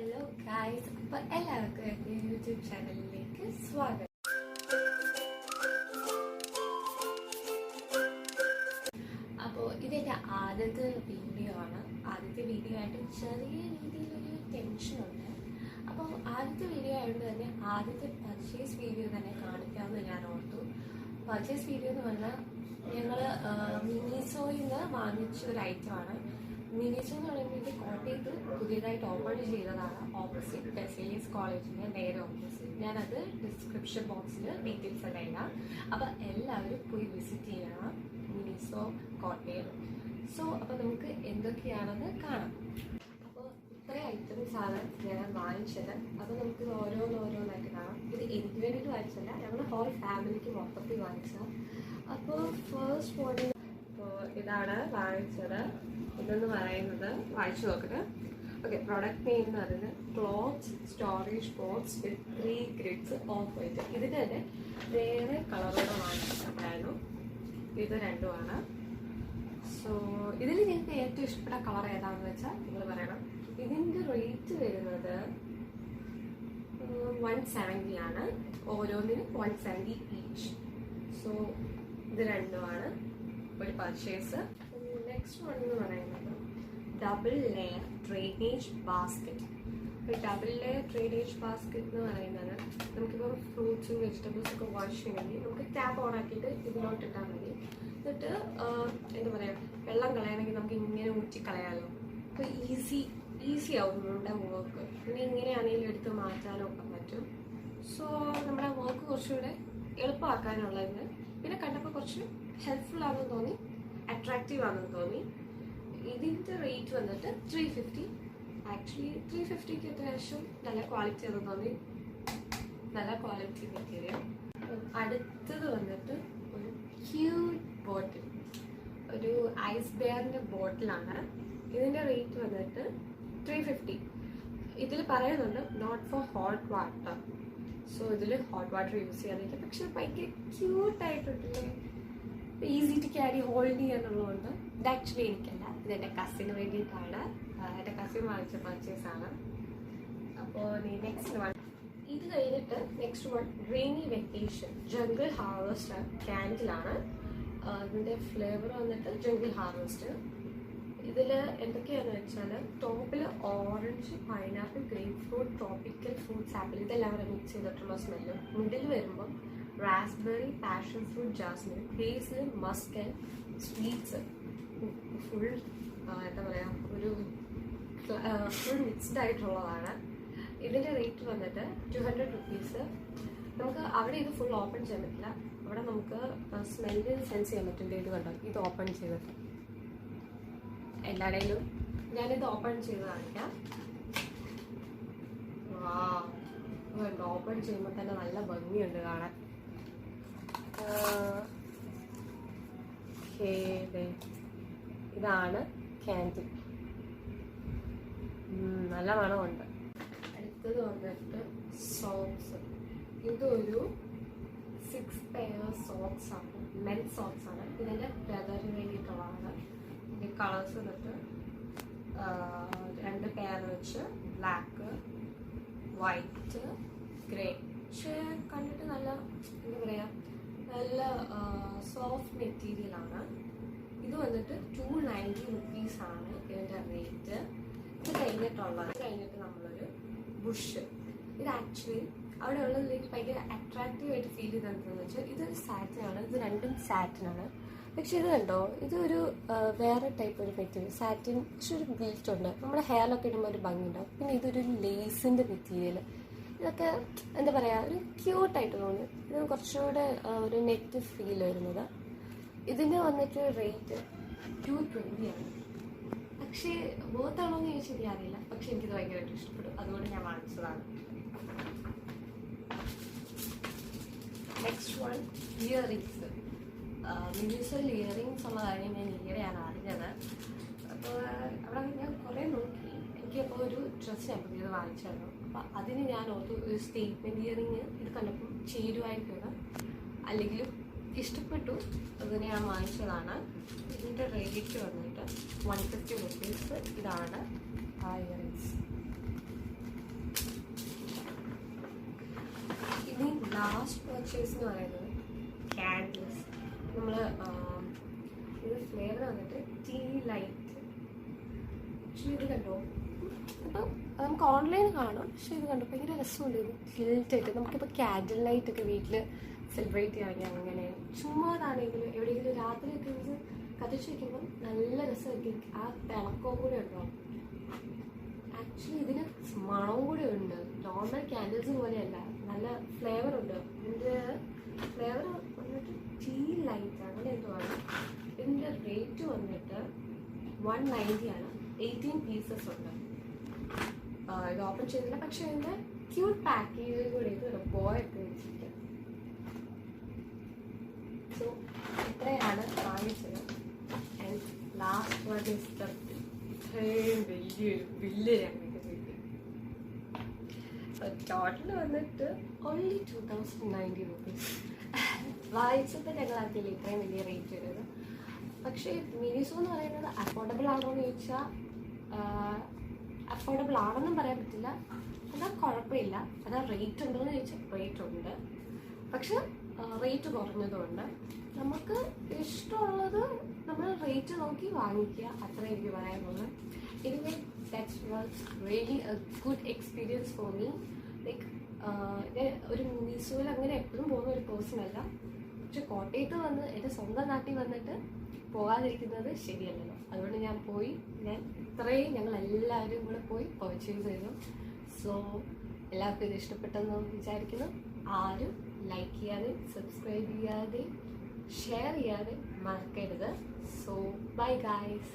Hello guys, അപ്പോൾ എല്ലാവർക്കും എൻ്റെ യൂട്യൂബ് ചാനലിലേക്ക് സ്വാഗതം. അപ്പോൾ ഇതെൻ്റെ ആദ്യത്തെ വീഡിയോ ആണ്. ആദ്യത്തെ വീഡിയോ ആയിട്ട് ചെറിയ രീതിയിലൊരു ടെൻഷനുണ്ട്. അപ്പോൾ ആദ്യത്തെ വീഡിയോ ആയതുകൊണ്ട് തന്നെ ആദ്യത്തെ പർച്ചേസ് വീഡിയോ തന്നെ കാണിക്കാമെന്ന് ഞാൻ ഓർത്തു. പർച്ചേസ് വീഡിയോ എന്ന് പറഞ്ഞാൽ ഞങ്ങൾ മിനിസോയിൽ നിന്ന് വാങ്ങിച്ച ഒരു ഐറ്റമാണ്. മിനിസോ എന്ന് പറയുന്നത് കോട്ടയത്ത് പുതിയതായിട്ട് ഓപ്പൺ ചെയ്തതാണ്. ഓപ്പോസിറ്റ് ബെസേലിയസ് കോളേജിൻ്റെ നേരെ ഓപ്പോസിറ്റ്. ഞാനത് ഡിസ്ക്രിപ്ഷൻ ബോക്സിൽ ഡീറ്റെയിൽസ് എല്ലാം ഇടാം. അപ്പോൾ എല്ലാവരും പോയി വിസിറ്റ് ചെയ്യണം മിനിസോ കോട്ടയം. അപ്പോൾ നമുക്ക് എന്തൊക്കെയാണെന്ന് കാണാം. അപ്പോൾ ഇത്രയും ഐറ്റംസ് ആണ് ഞാൻ വാങ്ങിച്ചത്. അപ്പോൾ നമുക്കിത് ഓരോന്നായിട്ട് കാണാം. ഇത് എനിക്ക് വേണ്ടിയിട്ട് വാങ്ങിച്ചല്ല, ഞങ്ങൾ ഹോൾ ഫാമിലിക്ക് മൊത്തത്തിൽ വാങ്ങിച്ചതാണ്. അപ്പോൾ ഫസ്റ്റ് മോഡൽ ഇതാണ് വാങ്ങിച്ചത്. ഇതെന്ന് പറയുന്നത് വായിച്ചു നോക്കട്ടെ. ഓക്കെ, പ്രൊഡക്റ്റ് നെയിം എന്ന് പറയുന്നത് cloth storage box with 3 grids of white. ഇതിന് തന്നെ വേറെ കളറോടെ വാങ്ങിച്ചിട്ടുണ്ടായിരുന്നു. ഇത് രണ്ടുമാണ്. സോ ഇതിൽ നിങ്ങൾക്ക് ഏറ്റവും ഇഷ്ടപ്പെട്ട കളർ ഏതാണെന്ന് വെച്ചാൽ നിങ്ങൾ പറയണം. ഇതിൻ്റെ റേറ്റ് വരുന്നത് 170 ആണ്. ഓരോന്നിനും 170 ഈച്ച്. സോ ഇത് രണ്ടുമാണ് ഒരു പർച്ചേസ്. നെക്സ്റ്റ് വൺ എന്ന് പറയുന്നത് double layer drainage basket. Double layer drainage basket എന്ന് പറയുന്നത് നമുക്കിപ്പോൾ ഫ്രൂട്ട്സും വെജിറ്റബിൾസും ഒക്കെ വാഷ് ചെയ്യണമെങ്കിൽ നമുക്ക് ടാപ്പ് ഓൺ ആക്കിയിട്ട് ഇതിലോട്ട് ഇട്ടാൽ മതി. എന്നിട്ട് എന്താ പറയുക, വെള്ളം കളയണമെങ്കിൽ നമുക്ക് ഇങ്ങനെ ഊറ്റിക്കളയാമല്ലോ. അപ്പോൾ ഈസി ആവും നമ്മുടെ വർക്ക്. പിന്നെ ഇങ്ങനെയാണെങ്കിലും എടുത്ത് മാറ്റാനും ഒക്കെ പറ്റും. സോ നമ്മുടെ വർക്ക് കുറച്ചുകൂടെ എളുപ്പമാക്കാനുള്ളതിന് പിന്നെ കണ്ടപ്പോൾ കുറച്ച് ഹെൽപ്ഫുൾ ആണെന്ന് തോന്നി, അട്രാക്റ്റീവ് ആണെന്ന് തോന്നി. ഇതിൻ്റെ റേറ്റ് വന്നിട്ട് 350. ആക്ച്വലി 350ക്ക് അത്യാവശ്യം നല്ല ക്വാളിറ്റി ആണെന്ന് തോന്നി, നല്ല ക്വാളിറ്റി മെറ്റീരിയൽ. അടുത്തത് വന്നിട്ട് ഒരു ക്യൂട്ട് ബോട്ടിൽ, ഒരു ഐസ് ബെയറിൻ്റെ ബോട്ടിലാണ്. ഇതിൻ്റെ റേറ്റ് വന്നിട്ട് 350. ഇതിൽ പറയുന്നുണ്ട് not for hot water. So ഇതിൽ ഹോട്ട് വാട്ടർ യൂസ് ചെയ്യാനില്ല, പക്ഷെ ഭയങ്കര ക്യൂട്ടായിട്ടുണ്ടല്ലേ, ഈസി ടു ക്യാരി, ഹോൾഡ് ചെയ്യാനുള്ളതുകൊണ്ട്. ഇത് ആക്ച്വലി എനിക്കല്ല, ഇത് എൻ്റെ കസിന് വേണ്ടിയിട്ടാണ്. എൻ്റെ കസിൻ വാങ്ങിച്ച പർച്ചേസാണ്. അപ്പോൾ നെക്സ്റ്റ് വൺ ഇത് കഴിഞ്ഞിട്ട് next one rainy vacation jungle harvest ക്യാൻഡിലാണ്. ഇതിൻ്റെ ഫ്ലേവർ വന്നിട്ട് ജംഗിൾ ഹാർവസ്റ്റ്. ഇതിൽ എന്തൊക്കെയാണെന്ന് വെച്ചാൽ ടോപ്പിൽ orange, pineapple, grapefruit, tropical fruits, apple ഇതെല്ലാം കൂടെ മിക്സ് ചെയ്തിട്ടുള്ള സ്മെല്ലും. മിഡിൽ വരുമ്പം raspberry, passion fruit, jasmine, hazel, muscle, sweets, full എന്താ പറയുക, ഒരു ഫുൾ മിക്സ്ഡ് ആയിട്ടുള്ളതാണ്. ഇതിൻ്റെ റേറ്റ് വന്നിട്ട് 200 റുപ്പീസ്. നമുക്ക് അവിടെ ഇത് ഫുൾ ഓപ്പൺ ചെയ്യാൻ പറ്റില്ല, അവിടെ നമുക്ക് സ്മെല്ല് സെൻസ് ചെയ്യാൻ പറ്റും. ഇത് കണ്ടോ, ഇത് ഓപ്പൺ ചെയ്തിട്ട് എല്ലായിടയിലും ഞാനിത് ഓപ്പൺ ചെയ്ത് കാണിക്കാം. ഓപ്പൺ ചെയ്യുമ്പോൾ തന്നെ നല്ല ഭംഗിയുണ്ട് കാണാൻ. ഇതാണ് ക്യാൻഡിൽ, നല്ല മണമുണ്ട്. അടുത്തത് വന്നിട്ട് സോക്സ്. ഇതൊരു 6 പെയർ സോക്സ് ആണ്, മെൻ സോക്സ് ആണ്. ഇതിൻ്റെ ബ്രദറിന് വേണ്ടിയിട്ടുള്ളതാണ്. ഇതിൻ്റെ കളേഴ്സ് വന്നിട്ട് 2 പെയർ വെച്ച് ബ്ലാക്ക്, വൈറ്റ്, ഗ്രേ. പക്ഷേ കണ്ടിട്ട് നല്ല എന്താ പറയുക, നല്ല സോഫ്റ്റ് മെറ്റീരിയലാണ്. ഇത് വന്നിട്ട് 290 റുപ്പീസാണ് ഇതിൻ്റെ റേറ്റ്. ഇത് കഴിഞ്ഞിട്ട് നമ്മളൊരു ബുഷ്. ഇത് ആക്ച്വലി അവിടെ ഉള്ളതിലേക്ക് ഭയങ്കര അട്രാക്റ്റീവായിട്ട് ഫീൽ ചെയ്തെന്ന് വെച്ചാൽ ഇതൊരു സാറ്റിനാണ്. ഇത് രണ്ടും സാറ്റിനാണ്. പക്ഷെ ഇത് കണ്ടോ, ഇതൊരു വേറെ ടൈപ്പ് ഒരു മെറ്റീരിയൽ. സാറ്റിൻ പക്ഷെ ഒരു ബ്ലീച്ച് ഉണ്ട്, നമ്മുടെ ഹെയറിലൊക്കെ ഇടുമ്പോൾ ഒരു ഭംഗിയുണ്ടാവും. പിന്നെ ഇതൊരു ലേസിൻ്റെ മെറ്റീരിയൽ. ഇതൊക്കെ എന്താ പറയുക, ഒരു ക്യൂട്ടായിട്ട് തോന്നി. ഇത് കുറച്ചുകൂടെ ഒരു നെറ്റ് ഫീൽ വരുന്നത്. ഇതിന് വന്നിട്ട് റേറ്റ് 220 ആണ്. പക്ഷേ ബോത്താണോ എന്ന് ചോദിച്ചാൽ എനിക്കറിയില്ല, പക്ഷെ എനിക്കിത് ഭയങ്കരമായിട്ട് ഇഷ്ടപ്പെട്ടു, അതുകൊണ്ട് ഞാൻ വാങ്ങിച്ചതാണ്. Next one earrings. മിനിസോയിൽ ഇയറിങ്സ് ഉള്ള കാര്യം ഞാൻ ഈയിടെയാണ് അറിഞ്ഞത്. അപ്പോൾ അവിടെ ഞാൻ കുറേ നോക്കി. എനിക്കപ്പോൾ ഒരു ഡ്രസ്സ് ഞാൻ പുതിയത് വാങ്ങിച്ചായിരുന്നു. അപ്പോൾ അതിന് ഞാൻ ഓർത്തു ഒരു സ്റ്റേറ്റ്മെൻറ്റ് ഇയറിങ് ഇത് കണ്ടപ്പോൾ ചേരുമായിരിക്കും, അല്ലെങ്കിലും ഇഷ്ടപ്പെട്ടു, അതിന് ഞാൻ വാങ്ങിച്ചതാണ്. ഇതിൻ്റെ റേറ്റ് വന്നിട്ട് 150 റുപ്പീസ്. ഇതാണ് ആ ഇയറിങ്സ്. ലാസ്റ്റ് പർച്ചേസ് എന്ന് പറയുന്നത് ക്യാൻഡിൽസ്. നമ്മൾ ഇത് ഫ്ലേവർ വന്നിട്ട് ടീ ലൈറ്റ്. പക്ഷേ ഇത് കണ്ടോ, അപ്പം നമുക്ക് ഓൺലൈൻ കാണാം, പക്ഷേ ഇത് കണ്ടോ ഭയങ്കര രസമുണ്ട്. ഇത് ഗിൽറ്റായിട്ട് നമുക്കിപ്പോൾ ക്യാൻഡിൽ ലൈറ്റ് ഒക്കെ വീട്ടിൽ സെലിബ്രേറ്റ് ചെയ്യാമെങ്കിൽ അങ്ങനെ ചുമ്മാതാണെങ്കിലും എവിടെയെങ്കിലും രാത്രിയൊക്കെ ഇത് കത്തിച്ച് വയ്ക്കുമ്പോൾ നല്ല രസമായിരിക്കും. ആ തിളക്കവും കൂടെ ഉണ്ടാവും. ആക്ച്വലി ഇതിന് മണവും കൂടെ ഉണ്ട്. നോർമൽ ക്യാൻഡിൽസ് പോലെയല്ല, നല്ല ഫ്ലേവർ ഉണ്ട്. ഇതിൻ്റെ ഫ്ലേവർ വന്നിട്ട് ടീ ലൈറ്റ് അങ്ങനെ എന്തോ ആണ്. ഇതിൻ്റെ റേറ്റ് വന്നിട്ട് 190 ആണ്. 18 പീസസ് ഉണ്ട്. ഇത് ഓപ്പൺ ചെയ്തില്ല, പക്ഷേ ഇതിൻ്റെ ക്യൂട്ട് പാക്കേജിൽ കൂടെ ഇത് ബോയൊക്കെ വെച്ചിരിക്കുക. സോ ഇത്രയാണ് വാങ്ങിച്ചത്. And last one is the ഇത്രയും വലിയൊരു ബില്ല് ഞങ്ങൾക്ക് കിട്ടി. ടോട്ടൽ വന്നിട്ട് ഓൺലി 2090 റുപ്പീസ്. വായിച്ചപ്പോൾ ഞങ്ങൾ അതിൽ ഇത്രയും വലിയ റേറ്റ് വരുന്നത്. പക്ഷേ മിനിസോ എന്ന് പറയുന്നത് അഫോർഡബിൾ ആണോ എന്ന് ചോദിച്ചാൽ അഫോർഡബിൾ ആണെന്നും പറയാൻ പറ്റില്ല. എന്നാൽ കുഴപ്പമില്ല. എന്നാൽ റേറ്റ് ഉണ്ടോ എന്ന് ചോദിച്ചാൽ റേറ്റ് ഉണ്ട്. പക്ഷെ റേറ്റ് കുറഞ്ഞതുകൊണ്ട് നമുക്ക് ഇഷ്ടമുള്ളത് നമ്മൾ റേറ്റ് നോക്കി വാങ്ങിക്കുക, അത്രേ എനിക്ക് പറയാനുള്ളത്. Anyway that's was really A good experience for me. Like ഞാൻ ഒരു മീസോയിൽ അങ്ങനെ എപ്പോഴും പോകുന്ന ഒരു പേഴ്സണല്ല. പക്ഷെ കോട്ടയത്ത് വന്ന് എൻ്റെ സ്വന്തം നാട്ടിൽ വന്നിട്ട് പോകാതിരിക്കുന്നത് ശരിയല്ലല്ലോ. അതുകൊണ്ട് ഞാൻ പോയി, ഞങ്ങൾ എല്ലാവരും കൂടെ പോയി പർച്ചേസ് ചെയ്തു. സോ എല്ലാവർക്കും ഇത് ഇഷ്ടപ്പെട്ടെന്ന് വിചാരിക്കുന്നു. ആരും ലൈക്ക് ചെയ്യാതെ സബ്സ്ക്രൈബ് ചെയ്യാതെ ഷെയർ ചെയ്യാതെ മറക്കരുത്. So bye guys.